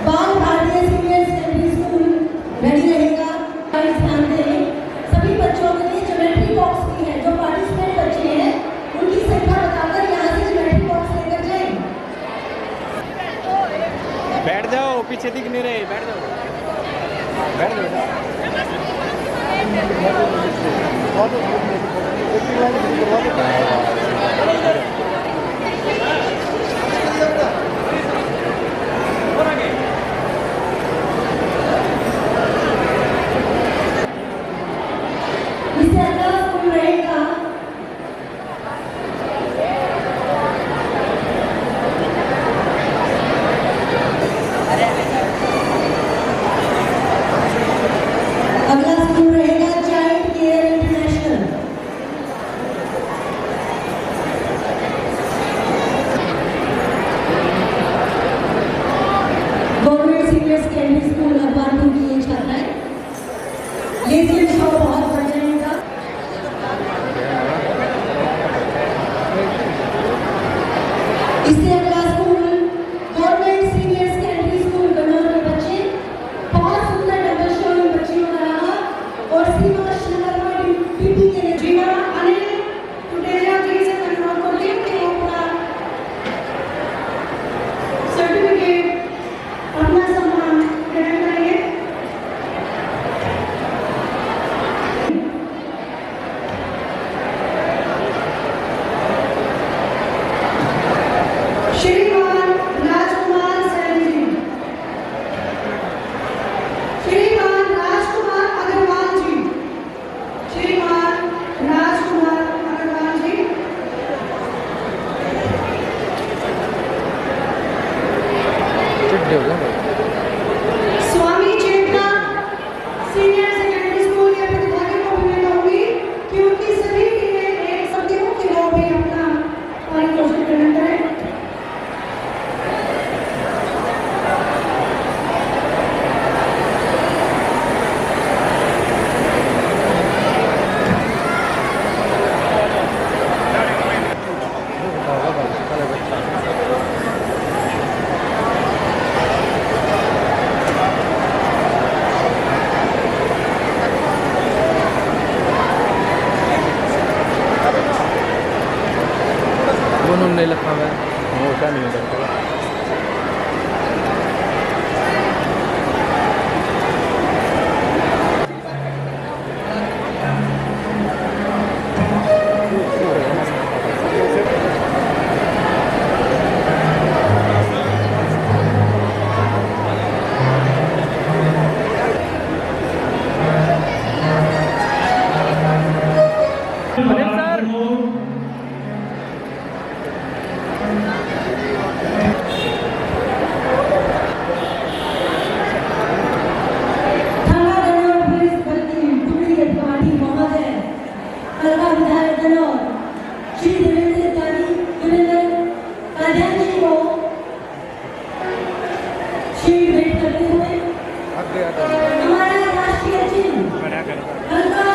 बाल भारतीय सीनियर सेकेंडरी स्कूल रेडी रहेगा। ध्यान दें, सभी बच्चों के लिए ज्योमेट्री बॉक्स भी है। जो पार्टिसिपेंट बच्चे हैं उनकी संख्या बताकर यहाँ से ज्योमेट्री बॉक्स लेकर जाएं। बैठ जाओ, पीछे दिख नहीं रहे, बैठ जाओ, बैठ जाओ। इससे अगला स्कूल रहेगा child care international. Government senior secondary school Akhbarpur की ये छात्राएं। लेजियम शो बहुत बढ़ जाएगा। इससे अगला school government senior secondary school Ganaur के बच्चे। बहुत सुंदर डबल शो इन बच्चियों का रहा और सीमा शर्मा टीपी के लिए जीवा अनिल टुटेजा जी से अनुरोध करते हैं कि अपना सर्टिफिकेट, अपना सम्मान ग्रहण करें। भेंट करते हुए हमारा राष्ट्रीय चिन्ह हल्का